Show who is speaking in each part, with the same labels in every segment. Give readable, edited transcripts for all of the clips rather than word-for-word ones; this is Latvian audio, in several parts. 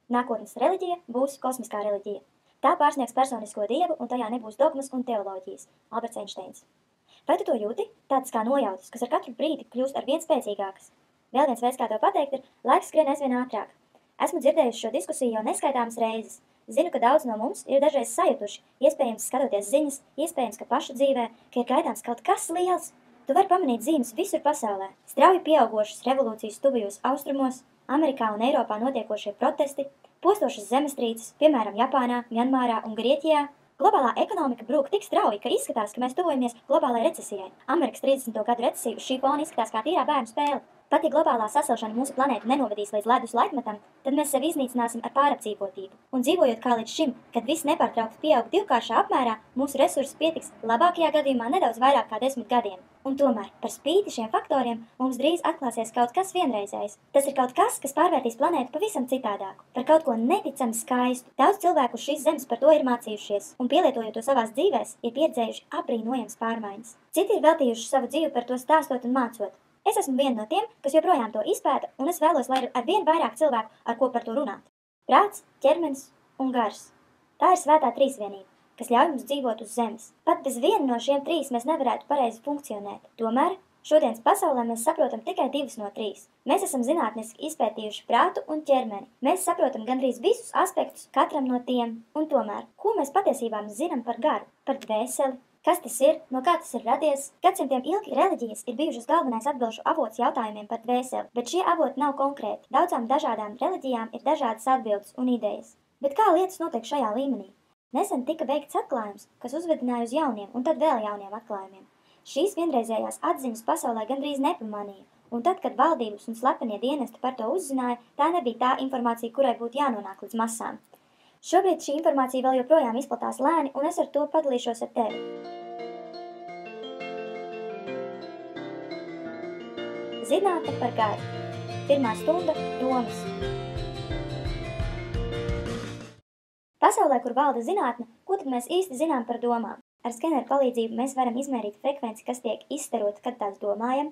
Speaker 1: Nākotnes reliģija būs kosmiskā reliģija. Tā pārsniegs personisko dievu, un tajā nebūs dogmas un teoloģijas. Alberts Einsteins. Vai tu to jūti? Tādas kā nojautas, kas ar katru brīdi kļūst ar vien spēcīgākas. Vēl viens veids, kā to pateikt, ir laiks skrien aizvien ātrāk. Esmu dzirdējuši šo diskusiju jau neskaitāmas reizes. Zinu, ka daudz no mums ir dažreiz sajutuši, iespējams skatoties ziņas, iespējams, ka pašu dzīvē, ka ir gaidāms kaut kas liels. Tu vari pamanīt zīmes visur pasaulē. Strauji pieaugošas revolūcijas tuvajos austrumos, Amerikā un Eiropā notiekošie protesti, postošas zemestrīces, piemēram, Japānā, Mjanmārā un Grieķijā. Globālā ekonomika brūk tik strauji, ka izskatās, ka mēs tuvojamies globālai recesijai. Amerikas 30. gadu recesija uz šī fona izskatās kā tīrā bērnu spēle. Pat ja globālā sasilšana mūsu planētu nenovedīs līdz ledus laikmetam, tad mēs sevi iznīcināsim ar pārapdzīvotību. Un dzīvojot kā līdz šim, kad viss nepārtraukti pieaug divkāršā apmērā, mūsu resursi pietiks labākajā gadījumā nedaudz vairāk kā 10 gadiem. Un tomēr, par spīti šiem faktoriem, mums drīz atklāsies kaut kas vienreizējs. Tas ir kaut kas, kas pārvērtīs planētu pavisam citādāku, par kaut ko neticami skaistu. Daudz cilvēku uz šīs zemes par to ir mācījušies, un pielietojot to savās dzīvēs, ir pieredzējuši apbrīnojams pārmaiņas. Citi ir veltījuši savu dzīvi par to stāstot un mācot. Es esmu viena no tiem, kas joprojām to izpēta, un es vēlos, lai ir ar vien vairāk cilvēku, ar ko par to runāt. Prāts, ķermenis un gars. Tā ir svētā trīsvienība, kas ļauj mums dzīvot uz zemes. Pat bez viena no šiem trīs mēs nevarētu pareizi funkcionēt. Tomēr šodienas pasaulē mēs saprotam tikai 2 no 3. Mēs esam zinātniski izpētījuši prātu un ķermeni. Mēs saprotam gandrīz visus aspektus katram no tiem. Un tomēr, ko mēs patiesībā zinām par garu, par dvēseli? Kas tas ir, no kā tas ir radies? Gadsimtiem ilgi reliģijas ir bijušas galvenais atbilžu avots jautājumiem par dvēseli, bet šie avoti nav konkrēti. Daudzām dažādām reliģijām ir dažādas atbildes un idejas. Bet kā lietas notiek šajā līmenī? Nesen tika veikts atklājums, kas uzvedināja uz jauniem un tad vēl jauniem atklājumiem. Šīs vienreizējās atziņas pasaulē gandrīz nepamanīja, un tad, kad valdības un slepenie dienesti par to uzzināja, tā nebija tā informācija, kurai būtu jānonāk līdz masām. Šobrīd šī informācija vēl joprojām izplatās lēni, un es ar to padalīšos ar tevi. Zinātne par garu. Pirmā stunda – domas. Pasaulē, kur valda zinātne, ko tad mēs īsti zinām par domām? Ar skeneru palīdzību mēs varam izmērīt frekvenci, kas tiek izstarota, kad tās domājam.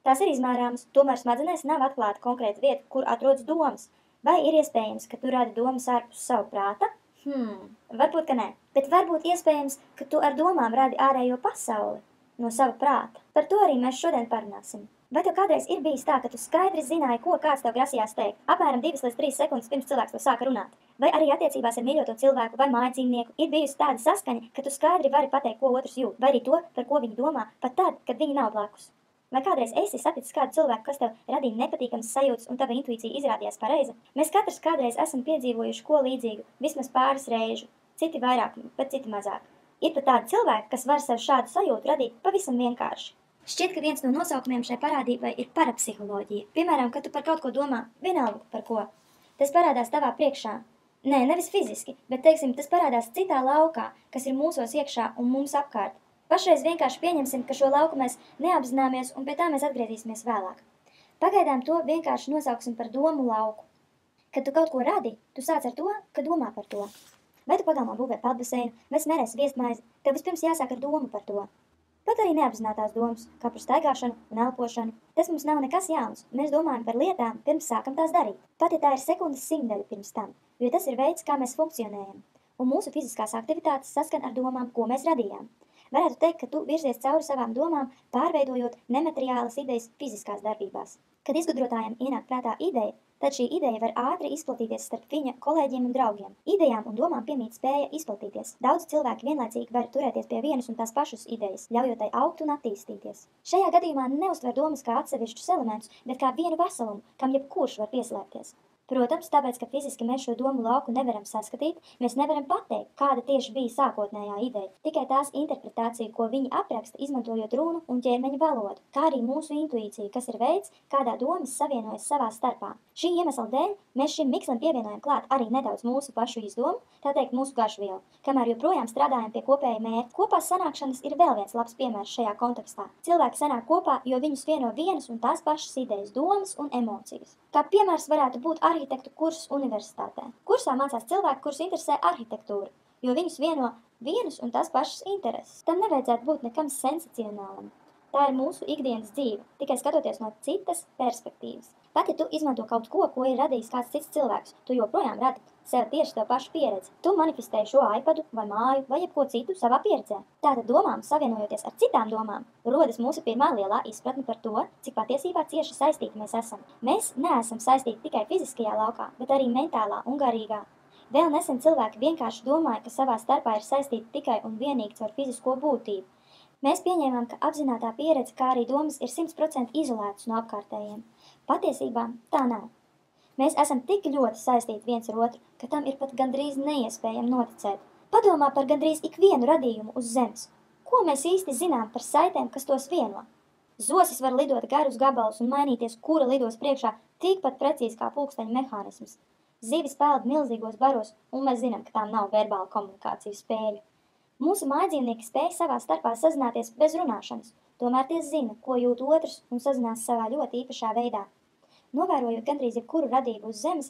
Speaker 1: Tās ir izmērāmas, tomēr smadzenēs nav atklāta konkrēta vieta, kur atrodas domas. Vai ir iespējams, ka tu radi domas ārpus savu prāta? Varbūt, ka nē. Bet varbūt iespējams, ka tu ar domām radi ārējo pasauli no sava prāta. Par to arī mēs šodien parunāsim. Vai tev kādreiz ir bijis tā, ka tu skaidri zināji, ko kāds tev grasījās teikt? Apmēram 2 līdz 3 sekundes pirms cilvēks to sāka runāt. Vai arī attiecībās ar mīļoto cilvēku vai mājdzīvnieku ir bijusi tāda saskaņa, ka tu skaidri vari pateikt, ko otrs jūt, vai arī to, par ko viņi domā, pat tad, kad viņi nav blakus. Vai kādreiz esi saticis kādu cilvēku, kas tev radīja nepatīkams sajūtas un tava intuīcija izrādījās pareiza? Mēs katrs kādreiz esam piedzīvojuši ko līdzīgu, vismaz pāris reižu, citi vairāk, bet citi mazāk. Ir pat tādi cilvēki, kas var sev šādu sajūtu radīt pavisam vienkārši. Šķiet, ka viens no nosaukumiem šai parādībai ir parapsiholoģija. Piemēram, kad tu par kaut ko domā, vienalga par ko. Tas parādās tavā priekšā. Nē, nevis fiziski, bet, teiksim, tas parādās citā laukā, kas ir mūsos iekšā un mums apkārt. Pašreiz vienkārši pieņemsim, ka šo lauku mēs neapzināmies un pie tā mēs atgriezīsimies vēlāk. Pagaidām to vienkārši nosauksim par domu lauku. Kad tu kaut ko radi, tu sāc ar to, ka domā par to. Vai tu pagalmā būvē peldbaseinu, vai smērē sviestmaizi, tev vispirms jāsāk ar domu par to. Pat arī neapzinātās domas, kā par staigāšanu un elpošanu. Tas mums nav nekas jauns, mēs domājam par lietām, pirms sākam tās darīt. Pat ja tā ir sekundes simtdaļa pirms tam, jo tas ir veids, kā mēs funkcionējam. Un mūsu fiziskās aktivitātes saskan ar domām, ko mēs radījām. Varētu teikt, ka tu virzies cauri savām domām, pārveidojot nemateriālas idejas fiziskās darbībās. Kad izgudrotājiem ienāk prātā ideja, tad šī ideja var ātri izplatīties starp viņa kolēģiem un draugiem. Idejām un domām piemīt spēja izplatīties. Daudz cilvēki vienlaicīgi var turēties pie vienas un tās pašas idejas, ļaujot tai augt un attīstīties. Šajā gadījumā neuztver domas kā atsevišķus elementus, bet kā vienu veselumu, kam jebkurš var pieslēgties. Protams, tāpēc, ka fiziski mēs šo domu lauku nevaram saskatīt, mēs nevaram pateikt, kāda tieši bija sākotnējā ideja, tikai tās interpretācija, ko viņi apraksta, izmantojot runu un ķermeņa valodu, kā arī mūsu intuīcija, kas ir veids, kādā domas savienojas savā starpā. Šī iemesla dēļ mēs šim mikslim pievienojam klāt arī nedaudz mūsu pašu izdomu, tā teikt mūsu garšvielu, kamēr joprojām strādājam pie kopēja mērķa. Kopā sanākšanas ir vēl viens labs piemērs šajā kontekstā. Cilvēki sanāk kopā, jo viņus vieno vienas un tās pašas idejas, domas un emocijas. Kā piemērs varētu būt arhitektu kurs universitātē. Kursā mācās cilvēki, kurus interesē arhitektūra, jo viņus vieno vienas un tās pašas intereses. Tam nevajadzētu būt nekam sensacionālam. Tā ir mūsu ikdienas dzīve, tikai skatoties no citas perspektīvas. Pat ja tu izmanto kaut ko, ko ir radījis kāds cits cilvēks, tu joprojām radi sev tieši tev pašu pieredzi. Tu manifestēji šo iPadu vai māju vai jebko citu savā pieredzē. Tātad domām, savienojoties ar citām domām, rodas mūsu pirmā lielā izpratne par to, cik patiesībā cieši saistīti mēs esam. Mēs neesam saistīti tikai fiziskajā laukā, bet arī mentālā un garīgā. Vēl nesen cilvēki vienkārši domāja, ka savā starpā ir saistīti tikai un vienīgi caur fizisko būtību. Mēs pieņēmām, ka apzinātā pieredze, kā arī domas, ir 100% izolētas no apkārtējiem. Patiesībā tā nav. Mēs esam tik ļoti saistīti viens ar otru, ka tam ir pat gandrīz neiespējami noticēt. Padomā par gandrīz ikvienu radījumu uz zemes. Ko mēs īsti zinām par saitēm, kas tos vieno? Zosis var lidot garus gabalus un mainīties, kura lidos priekšā tikpat precīzi kā pulksteņa mehānisms. Zivis peld milzīgos baros, un mēs zinām, ka tām nav verbāla komunikācijas spēļu. Mūsu mājdzīvnieki spēj savā starpā sazināties bez runāšanas, tomēr tie zina, ko jūt otrs un sazinās savā ļoti īpašā veidā. Novērojot gandrīz jebkuru radību uz zemes,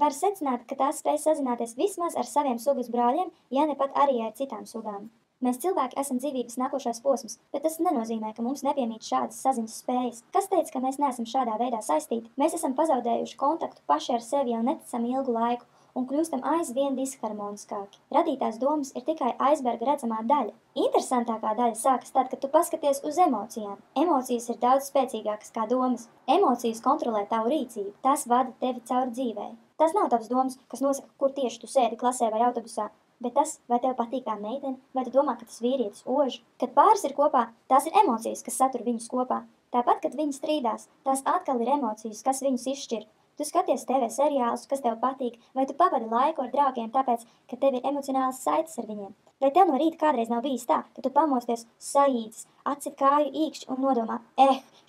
Speaker 1: var secināt, ka tās spēj sazināties vismaz ar saviem sugas brāļiem, ja ne pat arī ar citām sugām. Mēs cilvēki esam dzīvības nākošais posms, bet tas nenozīmē, ka mums nepiemīt šādas saziņas spējas. Kas teica, ka mēs neesam šādā veidā saistīti? Mēs esam pazaudējuši kontaktu paši ar sevi jau neticami ilgu laiku un kļūstam aizvien disharmoniskāki. Radītās domas ir tikai aizberga redzamā daļa. Interesantākā daļa sākas tad, kad tu paskaties uz emocijām. Emocijas ir daudz spēcīgākas kā domas. Emocijas kontrolē tavu rīcību, tās vada tevi cauri dzīvei. Tas nav tavs domas, kas nosaka, kur tieši tu sēdi klasē vai autobusā, bet tas, vai tev patīk tā meitene, vai tu domā, ka tas vīrietis ož. Kad pāris ir kopā, tās ir emocijas, kas satur viņus kopā. Tāpat, kad viņi strīdās, tās atkal ir emocijas, kas viņus izšķir. Tu skaties TV seriālus, kas tev patīk, vai tu pavadi laiku ar draugiem tāpēc, ka tev ir emocionāls saites ar viņiem. Vai tev no rīta kādreiz nav bijis tā, ka tu pamosties saīdis, atsit kāju īkšķi un nodomā,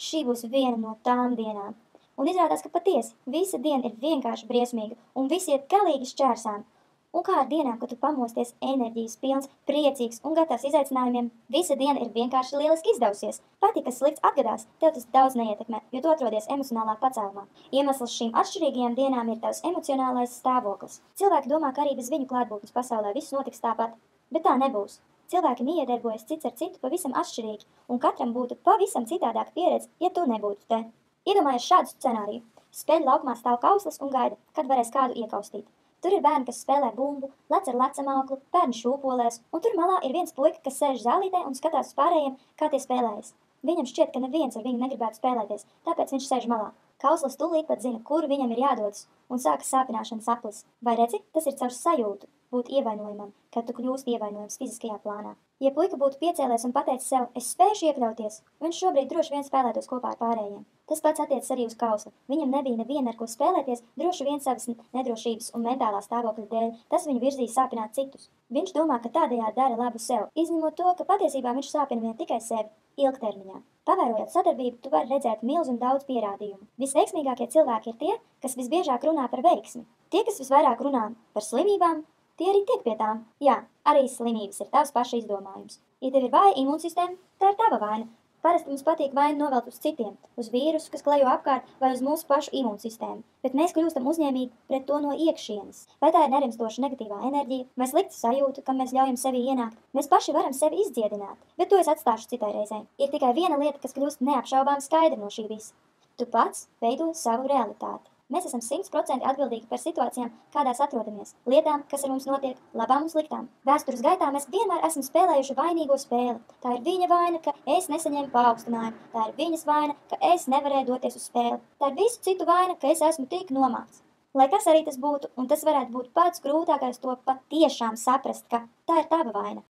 Speaker 1: šī būs viena no tām dienām. Un izrādās, ka patiesi, visa diena ir vienkārši briesmīga un visi iet galīgi šķērsām. Un kā ar dienām, kad tu pamosties enerģijas pilns, priecīgs un gatavs izaicinājumiem, visa diena ir vienkārši lieliski izdevusies. Pat, ja kas slikts atgadās, tev tas daudz neietekmē, jo tu atrodies emocionālā pacēlumā. Iemesls šīm atšķirīgajām dienām ir tavs emocionālais stāvoklis. Cilvēki domā, ka arī bez viņu klātbūtnes pasaulē viss notiks tāpat, bet tā nebūs. Cilvēki miedarbojas cits ar citu pavisam atšķirīgi, un katram būtu pavisam citādāka pieredze, ja tu nebūtu te. Iedomājies šādu scenāriju. Spēļu laukumā stāv kauslis un gaida, kad varēs kādu iekaustīt. Tur ir bērni, kas spēlē bumbu, lec ar lecamāklu, bērni šūpolēs, un tur malā ir viens puika, kas sēž zālītē un skatās uz pārējiem, kā tie spēlējas. Viņam šķiet, ka neviens ar viņu negribētu spēlēties, tāpēc viņš sēž malā. Kauslis tūlīt pat zina, kur viņam ir jādodas, un sākas sāpināšanas aplis. Vai redzi, tas ir caur sajūtu būt ievainojumam, kad tu kļūsti ievainojams fiziskajā plānā. Ja puika būtu piecēlies un pateicis sev, es spēšu iekļauties, viņš šobrīd droši vien spēlētos kopā ar pārējiem. Tas pats attiecas arī uz kausli. Viņam nebija neviena, ar ko spēlēties, droši vien savas nedrošības un mentālā stāvokļa dēļ. Tas viņu virzīja sāpināt citus. Viņš domā, ka tādējādi dara labu sev, izņemot to, ka patiesībā viņš sāpina vien tikai sevi ilgtermiņā. Pavērojot sadarbību, tu vari redzēt milzu un daudz pierādījumu. Visveiksmīgākie cilvēki ir tie, kas visbiežāk runā par veiksmi. Tie, kas visvairāk runā par slimībām, tie arī tiek pie tām. Jā, arī slimības ir tavs paša izdomājums. Ja tev ir vāja imūnsistēma, tā ir tava vaina. Parasti mums patīk vainu novelt uz citiem, uz vīrusu, kas klejo apkārt, vai uz mūsu pašu imūnsistēmu, bet mēs kļūstam uzņēmīgi pret to no iekšienes. Vai tā ir nerimstoša negatīvā enerģija, vai slikta sajūta, kam mēs ļaujam sevi ienākt? Mēs paši varam sevi izdziedināt, bet to es atstāšu citai reizei. Ir tikai viena lieta, kas kļūst neapšaubām skaidra no šī visa. Tu pats veido savu realitāti. Mēs esam 100% atbildīgi par situācijām, kādās atrodamies, lietām, kas ar mums notiek, labām un sliktām. Vēstures gaitā mēs vienmēr esam spēlējuši vainīgo spēli. Tā ir viņa vaina, ka es nesaņēmu paaugstinājumu. Tā ir viņas vaina, ka es nevarēju doties uz spēli. Tā ir visu citu vaina, ka es esmu tik nomākts. Lai kas arī tas būtu, un tas varētu būt pats grūtākais to patiešām saprast, ka tā ir tava vaina.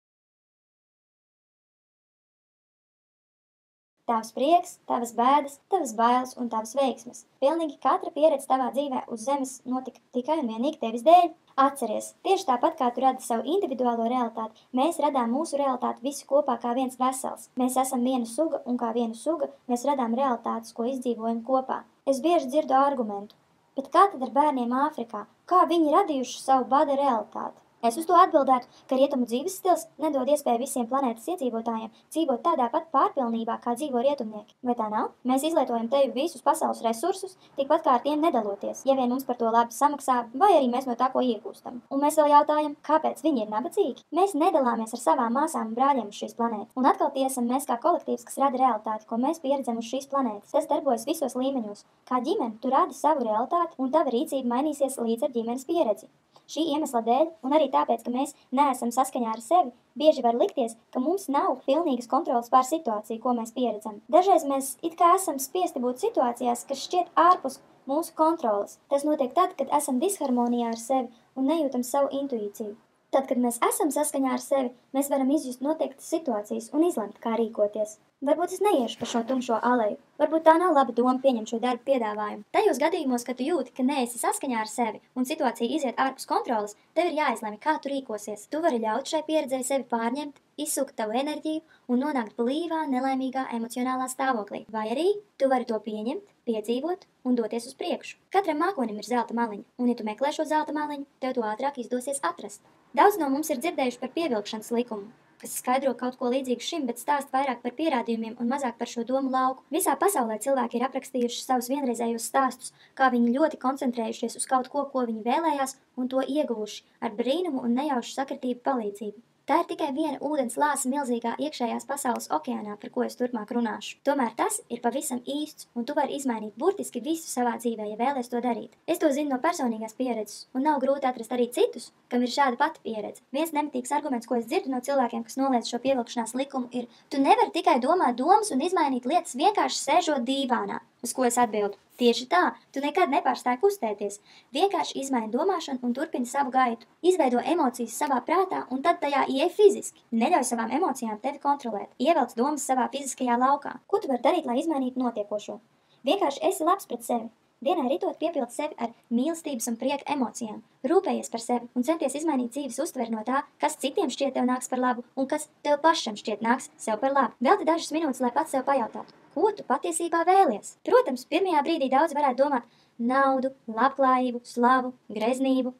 Speaker 1: Tavs prieks, tavas bēdas, tavas bailes un tavas veiksmes. Pilnīgi katra pieredze tavā dzīvē uz zemes notika tikai un vienīgi tevis dēļ. Atceries, tieši tāpat kā tu radi savu individuālo realitāti, mēs radām mūsu realitāti visi kopā kā viens vesels. Mēs esam viena suga un kā viena suga mēs radām realitātes, ko izdzīvojam kopā. Es bieži dzirdu argumentu, bet kā tad ar bērniem Āfrikā? Kā viņi radījuši savu bada realitāti? Es uz to atbildētu, ka rietumu dzīves stils nedod iespēju visiem planētas iedzīvotājiem dzīvot tādā pat pārpilnībā, kā dzīvo rietumnieki. Vai tā nav? Mēs izlietojam tevi visus pasaules resursus, tikpat kā ar tiem nedaloties, ja vien mums par to labi samaksā, vai arī mēs no tā ko iegūstam. Un mēs vēl jautājam, kāpēc viņi ir nabadzīgi? Mēs nedalāmies ar savām māsām un brāļiem uz šīs planētas. Un atkal tie esam mēs kā kolektīvs, kas rada realitāti, ko mēs pieredzam uz šīs planētas. Tas darbojas visos līmeņos. Kā ģimene, tu radi savu realitāti, un tava rīcība mainīsies līdz ar ģimenes pieredzi. Šī iemesla dēļ, un arī tāpēc, ka mēs neesam saskaņā ar sevi, bieži var likties, ka mums nav pilnīgas kontrolas pār situāciju, ko mēs pieredzam. Dažreiz mēs it kā esam spiesti būt situācijās, kas šķiet ārpus mūsu kontrolas. Tas notiek tad, kad esam disharmonijā ar sevi un nejūtam savu intuīciju. Tad, kad mēs esam saskaņā ar sevi, mēs varam izjust noteiktas situācijas un izlemt, kā rīkoties. Varbūt es neiešu pa šo tumšo aleju. Varbūt tā nav laba doma pieņemt šo darbu piedāvājumu. Tajos gadījumos, kad tu jūti, ka neesi saskaņā ar sevi un situācija iziet ārpus kontrolas, tev ir jāizlemj, kā tu rīkosies. Tu vari ļaut šai pieredzei sevi pārņemt, izsukt tavu enerģiju un nonākt blīvā, nelaimīgā emocionālā stāvoklī. Vai arī tu vari to pieņemt, piedzīvot un doties uz priekšu. Katram mākonim ir zelta maliņa, un ja tu meklē šo zelta maliņu, tev to ātrāk izdosies atrast. Daudz no mums ir dzirdējuši par pievilkšanas likumu, kas skaidro kaut ko līdzīgu šim, bet stāst vairāk par pierādījumiem un mazāk par šo domu lauku. Visā pasaulē cilvēki ir aprakstījuši savus vienreizējos stāstus, kā viņi ļoti koncentrējušies uz kaut ko, ko viņi vēlējās un to ieguvuši ar brīnumu un nejaušu sakritību palīdzību. Tā ir tikai viena ūdens lāsa milzīgā iekšējās pasaules okeānā, par ko es turpmāk runāšu. Tomēr tas ir pavisam īsts, un tu vari izmainīt burtiski visu savā dzīvē, ja vēlies to darīt. Es to zinu no personīgās pieredzes, un nav grūti atrast arī citus, kam ir šāda pati pieredze. Viens nemitīgs arguments, ko es dzirdu no cilvēkiem, kas noliedz šo pievilkšanās likumu, ir: tu nevari tikai domāt domas un izmainīt lietas vienkārši sēžot dīvānā. Uz ko es atbildu: tieši tā, tu nekad nepārstāji kustēties. Vienkārši izmaini domāšanu un turpini savu gaitu. Izveido emocijas savā prātā un tad tajā ieej fiziski. Neļauj savām emocijām tevi kontrolēt. Ievelc domas savā fiziskajā laukā. Ko tu vari darīt, lai izmainītu notiekošo? Vienkārši esi labs pret sevi. Dienai ritot piepildi sevi ar mīlestības un prieka emocijām. Rūpējies par sevi un centies izmainīt dzīves uztveri no tā, kas citiem šķiet tev nāks par labu un kas tev pašam šķiet nāks sev par labu. Velti dažas minūtes, lai pats sev pajautātu, ko tu patiesībā vēlies. Protams, pirmajā brīdī daudz varētu domāt naudu, labklājību, slavu, greznību.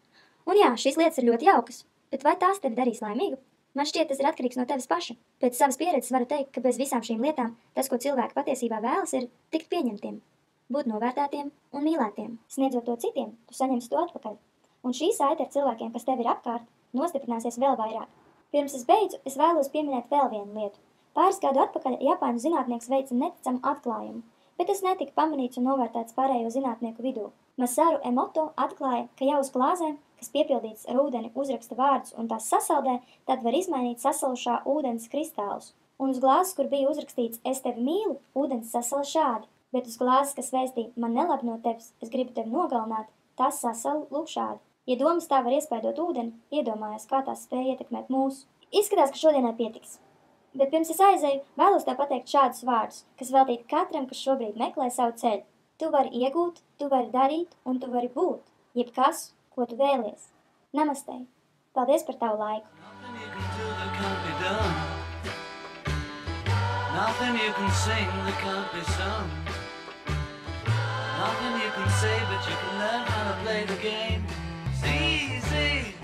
Speaker 1: Un jā, šīs lietas ir ļoti jaukas, bet vai tās tevi darīs laimīgu? Man šķiet, tas ir atkarīgs no tevis paša. Pēc savas pieredzes varu teikt, ka bez visām šīm lietām tas, ko cilvēki patiesībā vēlas, ir tikt pieņemtiem, būt novērtētiem un mīlētiem. Sniedzot to citiem, tu saņemsi to atpakaļ. Un šī saite ar cilvēkiem, kas tev ir apkārt, nostiprināsies vēl vairāk. Pirms es beidzu, es vēlos pieminēt vēl vienu lietu. Pāris gadu atpakaļ Japāņu zinātnieks veica neticamu atklājumu, bet tas netika pamanīts un novērtēts pārējo zinātnieku vidū. Masaru Emoto atklāja, ka jau uz glāzēm, kas piepildītas ar ūdeni, uzraksta vārdus un tās sasaldē, tad var izmainīt sasalušā ūdens kristālus. Un uz glāzes, kur bija uzrakstīts "Es tevi mīlu", ūdens sasala šādi. Bet uz glāzes, kas vēstīja "Man nelabi no tevis, es gribu tevi nogalināt", tas sasala lūk šādi. Ja domas tā var iespēdot ūdeni, iedomājies, kā tās spēja ietekmēt mūsu. Izskatās, ka šodienai pietiks. Bet pirms es aizēju, vēlos tev pateikt šādus vārdus, kas veltīti katram, kas šobrīd meklē savu ceļu. Tu vari iegūt, tu vari darīt un tu vari būt jebkas, ko tu vēlies. Namastē! Paldies par tavu laiku!
Speaker 2: Nothing you can sing that can't be sung. Nothing you can say, but you can learn how to play the game. It's easy.